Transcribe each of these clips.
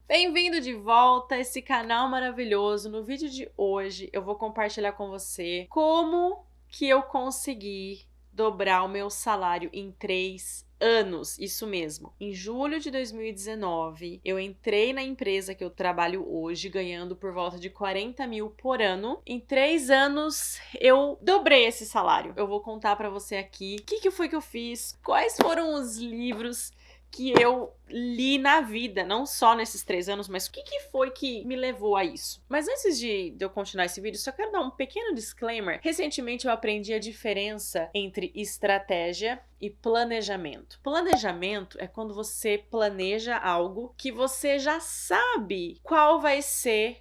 Bem-vindo de volta a esse canal maravilhoso. No vídeo de hoje eu vou compartilhar com você como que eu consegui dobrar o meu salário em 3 anos, isso mesmo. Em julho de 2019, eu entrei na empresa que eu trabalho hoje, ganhando por volta de 40 mil por ano. Em 3 anos, eu dobrei esse salário. Eu vou contar pra você aqui o que foi que eu fiz, quais foram os livros que eu li na vida, não só nesses 3 anos, mas o que foi que me levou a isso. Mas antes de eu continuar esse vídeo, só quero dar um pequeno disclaimer. Recentemente eu aprendi a diferença entre estratégia e planejamento. Planejamento é quando você planeja algo que você já sabe qual vai ser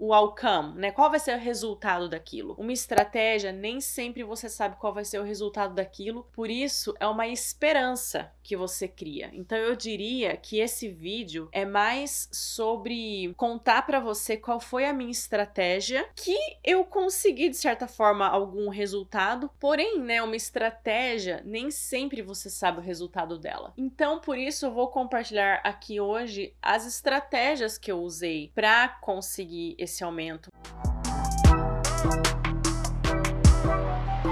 o outcome, né? Qual vai ser o resultado daquilo? Uma estratégia, nem sempre você sabe qual vai ser o resultado daquilo, por isso é uma esperança que você cria. Então eu diria que esse vídeo é mais sobre contar pra você qual foi a minha estratégia, que eu consegui de certa forma algum resultado, porém, né, uma estratégia, nem sempre você sabe o resultado dela. Então por isso eu vou compartilhar aqui hoje as estratégias que eu usei pra conseguir esse aumento.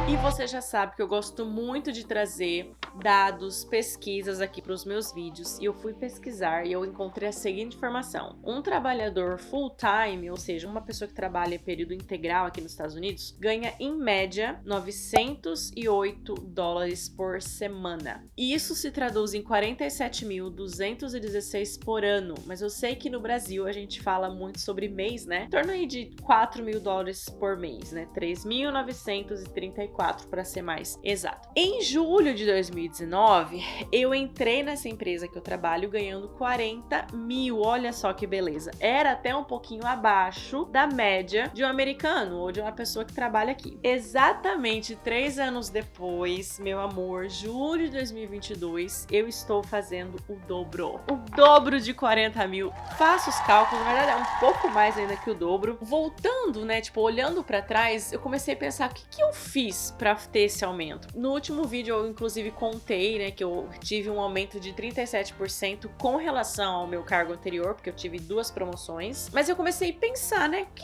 E você já sabe que eu gosto muito de trazer dados, pesquisas aqui para os meus vídeos, e eu fui pesquisar e eu encontrei a seguinte informação: um trabalhador full-time, ou seja, uma pessoa que trabalha em período integral aqui nos Estados Unidos, ganha em média $908 por semana. E isso se traduz em 47.216 por ano, mas eu sei que no Brasil a gente fala muito sobre mês, né? Em torno aí de $4.000 por mês, né? 3.934 para ser mais exato. Em julho de 2019, eu entrei nessa empresa que eu trabalho ganhando 40 mil. Olha só que beleza. Era até um pouquinho abaixo da média de um americano ou de uma pessoa que trabalha aqui. Exatamente 3 anos depois, meu amor, julho de 2022, eu estou fazendo o dobro. O dobro de 40 mil. Faço os cálculos, na verdade é um pouco mais ainda que o dobro. Voltando, né, tipo, olhando pra trás, eu comecei a pensar o que eu fiz pra ter esse aumento. No último vídeo eu inclusive contei, né, que eu tive um aumento de 37% com relação ao meu cargo anterior, porque eu tive 2 promoções, mas eu comecei a pensar, né, o que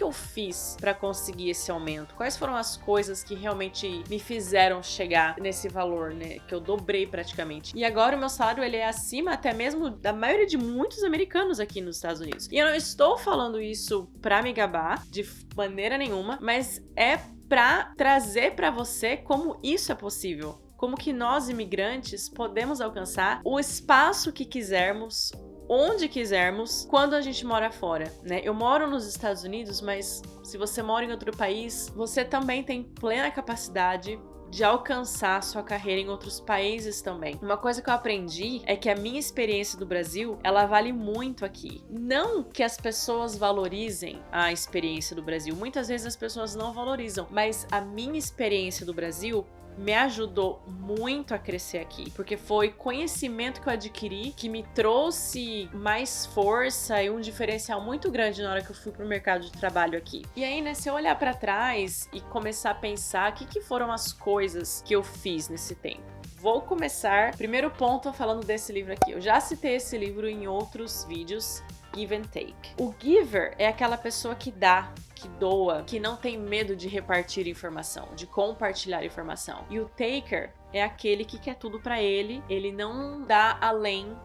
eu fiz pra conseguir esse aumento? Quais foram as coisas que realmente me fizeram chegar nesse valor, né, que eu dobrei praticamente. E agora o meu salário, ele é acima até mesmo da maioria de muitos americanos aqui nos Estados Unidos. E eu não estou falando isso pra me gabar de maneira nenhuma, mas é pra trazer pra você como isso é possível. Como que nós, imigrantes, podemos alcançar o espaço que quisermos, onde quisermos, quando a gente mora fora, né? Eu moro nos Estados Unidos, mas se você mora em outro país, você também tem plena capacidade de alcançar sua carreira em outros países também. Uma coisa que eu aprendi é que a minha experiência do Brasil, ela vale muito aqui. Não que as pessoas valorizem a experiência do Brasil, muitas vezes as pessoas não valorizam, mas a minha experiência do Brasil me ajudou muito a crescer aqui, porque foi conhecimento que eu adquiri que me trouxe mais força e um diferencial muito grande na hora que eu fui pro mercado de trabalho aqui. E aí, né, se eu olhar pra trás e começar a pensar o que foram as coisas que eu fiz nesse tempo. Vou começar, primeiro ponto, falando desse livro aqui. Eu já citei esse livro em outros vídeos, Give and Take. O giver é aquela pessoa que dá, que doa, que não tem medo de repartir informação, de compartilhar informação. E o taker é aquele que quer tudo pra ele, ele não dá além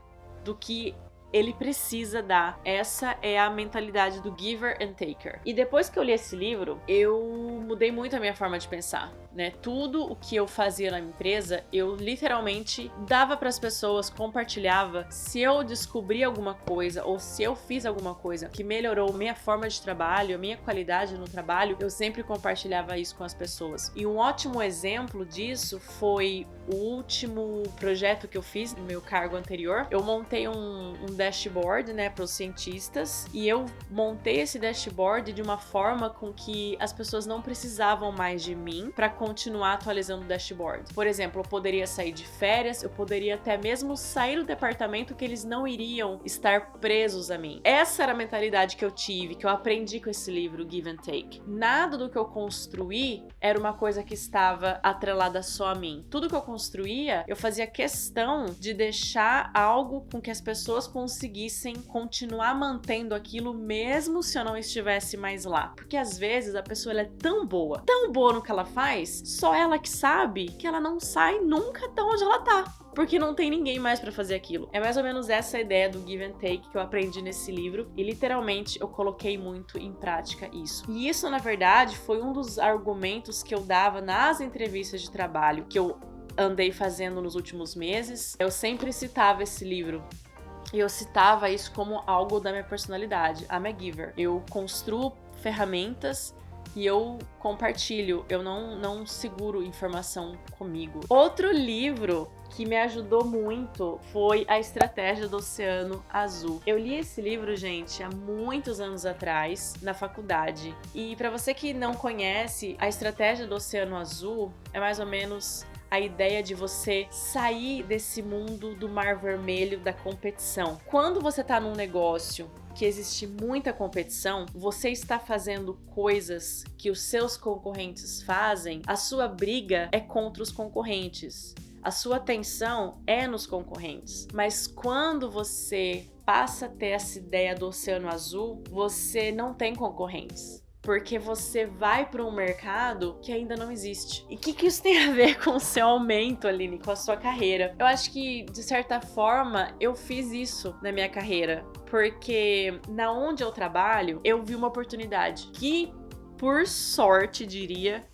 do que ele precisa dar. Essa é a mentalidade do giver and taker. E depois que eu li esse livro, eu mudei muito a minha forma de pensar, né? Tudo o que eu fazia na empresa, eu literalmente dava para as pessoas, compartilhava. Se eu descobri alguma coisa ou se eu fiz alguma coisa que melhorou minha forma de trabalho, a minha qualidade no trabalho, eu sempre compartilhava isso com as pessoas. E um ótimo exemplo disso foi o último projeto que eu fiz no meu cargo anterior. Eu montei um dashboard, né, para os cientistas, e eu montei esse dashboard de uma forma com que as pessoas não precisavam mais de mim para continuar atualizando o dashboard. Por exemplo, eu poderia sair de férias, eu poderia até mesmo sair do departamento que eles não iriam estar presos a mim. Essa era a mentalidade que eu tive, que eu aprendi com esse livro, Give and Take. Nada do que eu construí era uma coisa que estava atrelada só a mim. Tudo que eu construía, eu fazia questão de deixar algo com que as pessoas conseguissem continuar mantendo aquilo mesmo se eu não estivesse mais lá. Porque às vezes a pessoa ela é tão boa no que ela faz, só ela que sabe que ela não sai nunca de onde ela tá. Porque não tem ninguém mais pra fazer aquilo. É mais ou menos essa ideia do give and take que eu aprendi nesse livro e literalmente eu coloquei muito em prática isso. E isso, na verdade, foi um dos argumentos que eu dava nas entrevistas de trabalho que eu andei fazendo nos últimos meses. Eu sempre citava esse livro. E eu citava isso como algo da minha personalidade. I'm a giver. Eu construo ferramentas e eu compartilho, eu não seguro informação comigo. Outro livro que me ajudou muito foi A Estratégia do Oceano Azul. Eu li esse livro, gente, há muitos anos atrás, na faculdade. E para você que não conhece, A Estratégia do Oceano Azul é mais ou menos a ideia de você sair desse mundo do mar vermelho da competição. Quando você tá num negócio que existe muita competição, você está fazendo coisas que os seus concorrentes fazem, a sua briga é contra os concorrentes. A sua atenção é nos concorrentes. Mas quando você passa a ter essa ideia do Oceano Azul, você não tem concorrentes. Porque você vai para um mercado que ainda não existe. E o que isso tem a ver com o seu aumento, Aline, com a sua carreira? Eu acho que, de certa forma, eu fiz isso na minha carreira. Porque na onde eu trabalho, eu vi uma oportunidade que, por sorte, diria,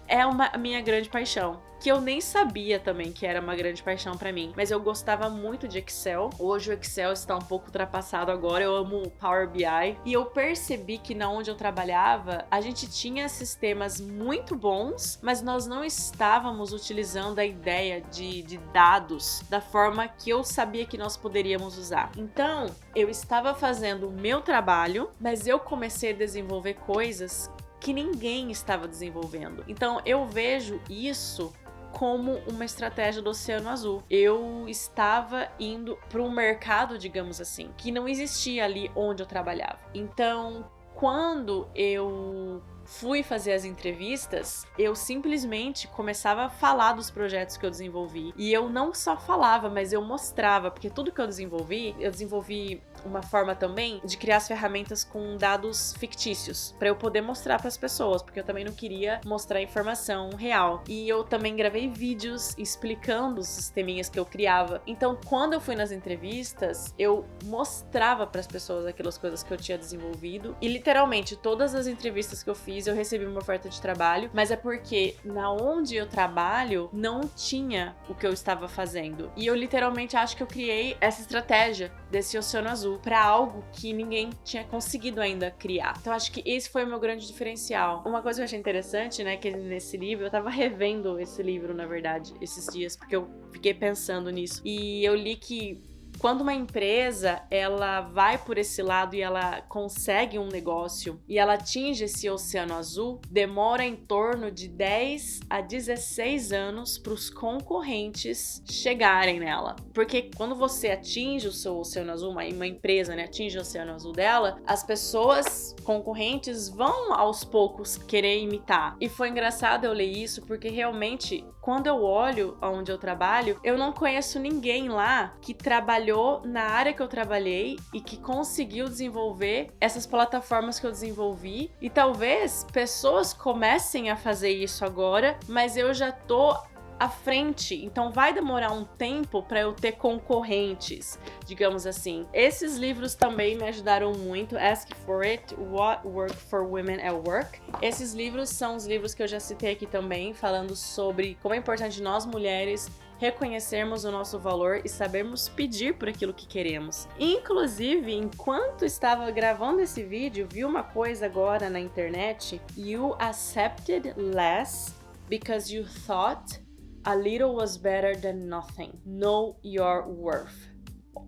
é a minha grande paixão. Que eu nem sabia também que era uma grande paixão pra mim. Mas eu gostava muito de Excel. Hoje o Excel está um pouco ultrapassado agora. Eu amo o Power BI. E eu percebi que na onde eu trabalhava, a gente tinha sistemas muito bons, mas nós não estávamos utilizando a ideia de dados da forma que eu sabia que nós poderíamos usar. Então, eu estava fazendo o meu trabalho, mas eu comecei a desenvolver coisas que ninguém estava desenvolvendo. Então, eu vejo isso como uma estratégia do Oceano Azul. Eu estava indo para um mercado, digamos assim, que não existia ali onde eu trabalhava. Então, quando eu fui fazer as entrevistas, eu simplesmente começava a falar dos projetos que eu desenvolvi. E eu não só falava, mas eu mostrava, porque tudo que eu desenvolvi uma forma também de criar as ferramentas com dados fictícios, para eu poder mostrar para as pessoas, porque eu também não queria mostrar informação real. E eu também gravei vídeos explicando os sisteminhas que eu criava. Então, quando eu fui nas entrevistas, eu mostrava para as pessoas aquelas coisas que eu tinha desenvolvido. E literalmente, todas as entrevistas que eu fiz, eu recebi uma oferta de trabalho, mas é porque na onde eu trabalho não tinha o que eu estava fazendo. E eu literalmente acho que eu criei essa estratégia desse Oceano Azul para algo que ninguém tinha conseguido ainda criar. Então acho que esse foi o meu grande diferencial. Uma coisa que eu achei interessante, né, que nesse livro, eu tava revendo esse livro, na verdade, esses dias, porque eu fiquei pensando nisso. E eu li que quando uma empresa, ela vai por esse lado e ela consegue um negócio e ela atinge esse Oceano Azul, demora em torno de 10 a 16 anos para os concorrentes chegarem nela. Porque quando você atinge o seu Oceano Azul, uma empresa, né, atinge o Oceano Azul dela, as pessoas concorrentes vão aos poucos querer imitar. E foi engraçado eu ler isso porque realmente, quando eu olho onde eu trabalho, eu não conheço ninguém lá que trabalhou na área que eu trabalhei e que conseguiu desenvolver essas plataformas que eu desenvolvi. E talvez pessoas comecem a fazer isso agora, mas eu já tô à frente, então vai demorar um tempo para eu ter concorrentes, digamos assim. Esses livros também me ajudaram muito. Ask for It, What Work for Women at Work. Esses livros são os livros que eu já citei aqui também, falando sobre como é importante nós mulheres reconhecermos o nosso valor e sabermos pedir por aquilo que queremos. Inclusive, enquanto estava gravando esse vídeo, vi uma coisa agora na internet. You accepted less because you thought a little was better than nothing. Know your worth.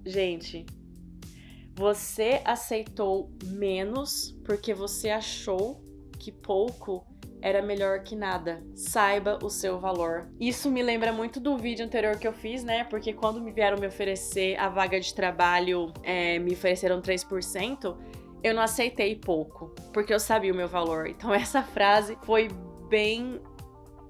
Gente, você aceitou menos porque você achou que pouco era melhor que nada. Saiba o seu valor. Isso me lembra muito do vídeo anterior que eu fiz, né? Porque quando me vieram me oferecer a vaga de trabalho, me ofereceram 3%, eu não aceitei pouco, porque eu sabia o meu valor. Então essa frase foi bem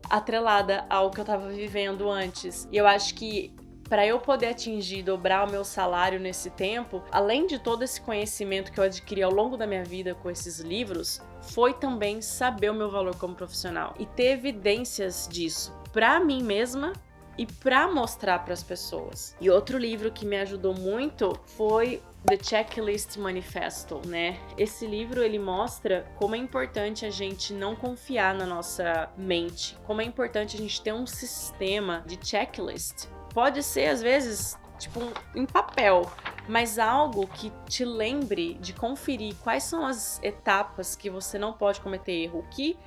atrelada ao que eu tava vivendo antes. E eu acho que para eu poder atingir, dobrar o meu salário nesse tempo, além de todo esse conhecimento que eu adquiri ao longo da minha vida com esses livros, foi também saber o meu valor como profissional e ter evidências disso para mim mesma e para mostrar para as pessoas. E outro livro que me ajudou muito foi The Checklist Manifesto, né? Esse livro, ele mostra como é importante a gente não confiar na nossa mente, como é importante a gente ter um sistema de checklist. Pode ser, às vezes, tipo, em papel, mas algo que te lembre de conferir quais são as etapas que você não pode cometer erro, o que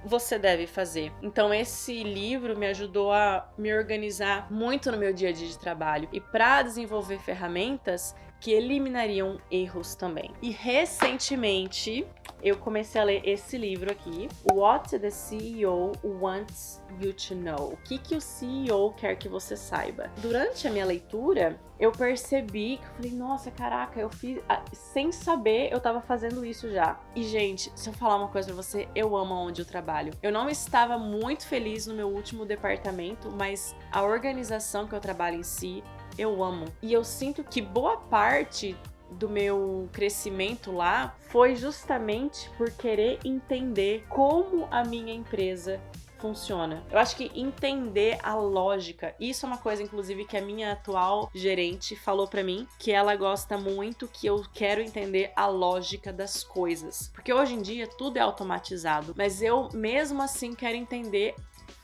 você deve fazer. Então esse livro me ajudou a me organizar muito no meu dia a dia de trabalho e para desenvolver ferramentas que eliminariam erros também. E recentemente eu comecei a ler esse livro aqui, What the CEO Wants You to Know. O que o CEO quer que você saiba. Durante a minha leitura, eu percebi que eu falei, nossa, caraca, eu fiz... Sem saber, eu tava fazendo isso já. E, gente, se eu falar uma coisa pra você, eu amo onde eu trabalho. Eu não estava muito feliz no meu último departamento, mas a organização que eu trabalho em si, eu amo. E eu sinto que boa parte do meu crescimento lá foi justamente por querer entender como a minha empresa funciona. Eu acho que entender a lógica, isso é uma coisa inclusive que a minha atual gerente falou pra mim, que ela gosta muito que eu quero entender a lógica das coisas. Porque hoje em dia tudo é automatizado, mas eu mesmo assim quero entender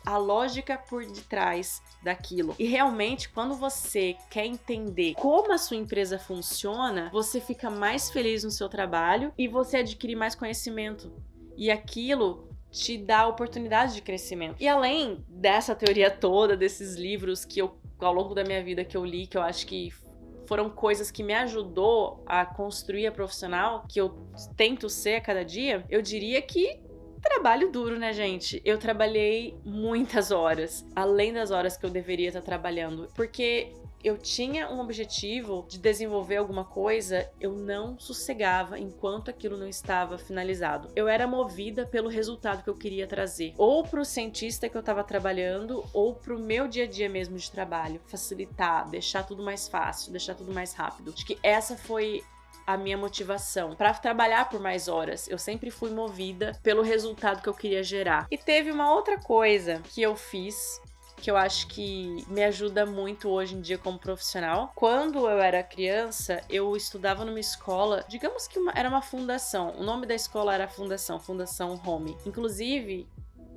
a lógica por detrás daquilo. E realmente, quando você quer entender como a sua empresa funciona, você fica mais feliz no seu trabalho e você adquire mais conhecimento. E aquilo te dá oportunidade de crescimento. E além dessa teoria toda, desses livros que eu, ao longo da minha vida que eu li, que eu acho que foram coisas que me ajudou a construir a profissional, que eu tento ser a cada dia, eu diria que trabalho duro, né, gente? Eu trabalhei muitas horas, além das horas que eu deveria estar trabalhando, porque eu tinha um objetivo de desenvolver alguma coisa, eu não sossegava enquanto aquilo não estava finalizado. Eu era movida pelo resultado que eu queria trazer, ou pro cientista que eu estava trabalhando, ou pro meu dia a dia mesmo de trabalho, facilitar, deixar tudo mais fácil, deixar tudo mais rápido. Acho que essa foi a minha motivação para trabalhar por mais horas. Eu sempre fui movida pelo resultado que eu queria gerar. E teve uma outra coisa que eu fiz que eu acho que me ajuda muito hoje em dia como profissional. Quando eu era criança, eu estudava numa escola, digamos que era uma fundação. O nome da escola era Fundação Home. Inclusive,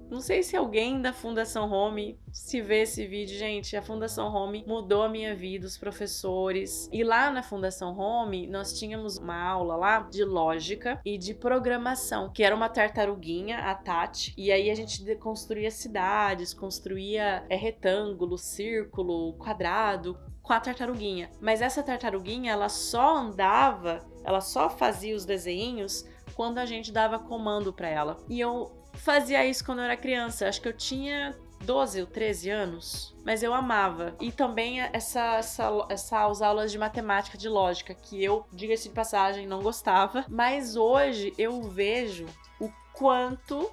não sei se alguém da Fundação Home se vê esse vídeo, gente, a Fundação Home mudou a minha vida, os professores. E lá na Fundação Home, nós tínhamos uma aula lá de lógica e de programação, que era uma tartaruguinha, a Tati, e aí a gente construía cidades, construía retângulo, círculo, quadrado, com a tartaruguinha. Mas essa tartaruguinha, ela só andava, ela só fazia os desenhinhos quando a gente dava comando pra ela. E eu fazia isso quando eu era criança, acho que eu tinha 12 ou 13 anos, mas eu amava. E também as aulas de matemática, de lógica, que eu, diga-se de passagem, não gostava, mas hoje eu vejo o quanto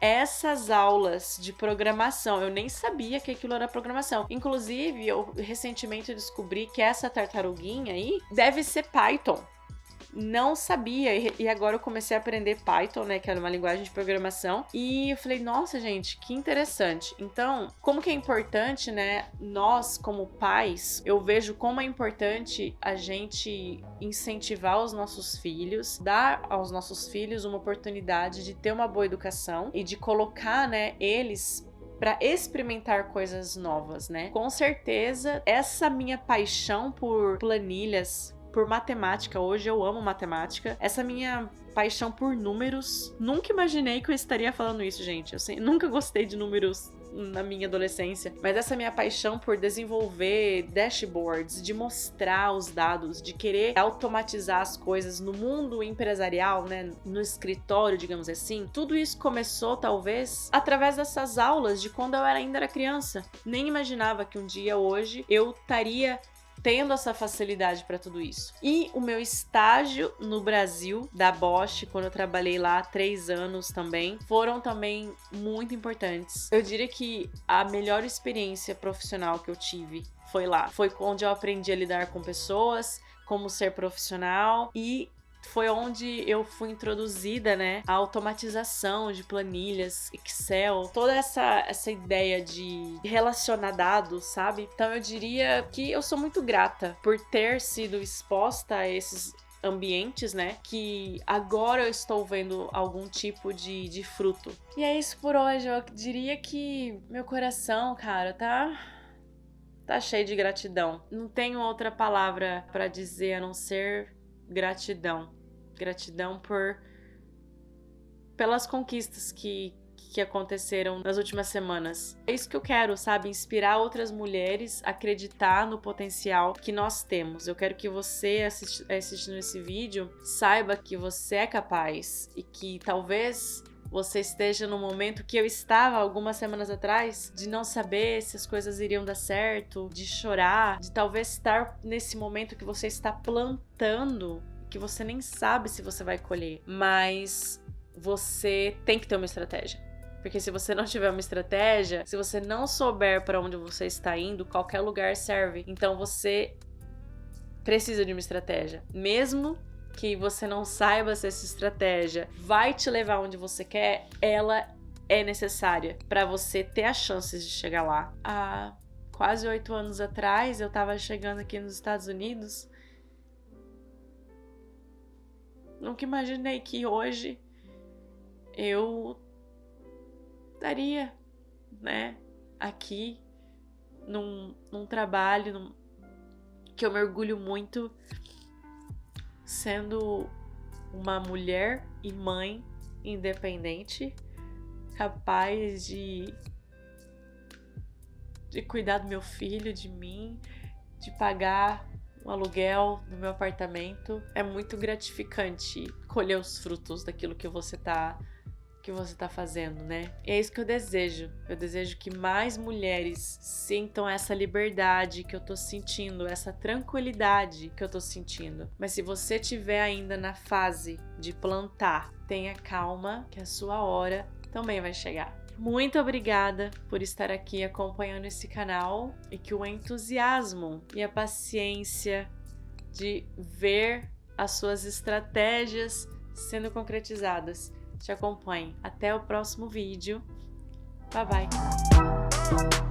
essas aulas de programação, eu nem sabia que aquilo era programação. Inclusive, eu recentemente descobri que essa tartaruguinha aí deve ser Python. Não sabia, e agora eu comecei a aprender Python, né, que era uma linguagem de programação, e eu falei, nossa, gente, que interessante. Então, como que é importante, né, nós como pais, eu vejo como é importante a gente incentivar os nossos filhos, dar aos nossos filhos uma oportunidade de ter uma boa educação e de colocar, né, eles para experimentar coisas novas, né? Com certeza, essa minha paixão por planilhas, por matemática, hoje eu amo matemática, essa minha paixão por números, nunca imaginei que eu estaria falando isso, gente. Eu nunca gostei de números na minha adolescência, mas essa minha paixão por desenvolver dashboards, de mostrar os dados, de querer automatizar as coisas no mundo empresarial, né, no escritório, digamos assim, tudo isso começou talvez através dessas aulas de quando eu ainda era criança. Nem imaginava que um dia hoje eu estaria tendo essa facilidade para tudo isso. E o meu estágio no Brasil, da Bosch, quando eu trabalhei lá há 3 anos também, foram também muito importantes. Eu diria que a melhor experiência profissional que eu tive foi lá. Foi onde eu aprendi a lidar com pessoas, como ser profissional, e foi onde eu fui introduzida, né, a automatização de planilhas, Excel, toda essa ideia de relacionar dados, sabe? Então eu diria que eu sou muito grata por ter sido exposta a esses ambientes, né, que agora eu estou vendo algum tipo de fruto. E é isso por hoje. Eu diria que meu coração, cara, tá cheio de gratidão. Não tenho outra palavra pra dizer a não ser gratidão. Gratidão pelas conquistas que aconteceram nas últimas semanas. É isso que eu quero, sabe? Inspirar outras mulheres a acreditar no potencial que nós temos. Eu quero que você, assistindo esse vídeo, saiba que você é capaz e que talvez você esteja no momento que eu estava algumas semanas atrás, de não saber se as coisas iriam dar certo, de chorar, de talvez estar nesse momento que você está plantando, que você nem sabe se você vai colher, mas você tem que ter uma estratégia. Porque se você não tiver uma estratégia, se você não souber para onde você está indo, qualquer lugar serve. Então você precisa de uma estratégia. Mesmo que você não saiba se essa estratégia vai te levar onde você quer, ela é necessária para você ter as chances de chegar lá. Há quase 8 anos atrás, eu estava chegando aqui nos Estados Unidos. Nunca imaginei que hoje eu estaria, né, aqui num trabalho que eu me orgulho muito, sendo uma mulher e mãe independente, capaz de cuidar do meu filho, de mim, de pagar um aluguel no meu apartamento. É muito gratificante colher os frutos daquilo que você tá fazendo, né? E é isso que eu desejo. Eu desejo que mais mulheres sintam essa liberdade que eu tô sentindo, essa tranquilidade que eu tô sentindo. Mas se você estiver ainda na fase de plantar, tenha calma, que a sua hora também vai chegar. Muito obrigada por estar aqui acompanhando esse canal e que o entusiasmo e a paciência de ver as suas estratégias sendo concretizadas te acompanhe. Até o próximo vídeo. Bye bye!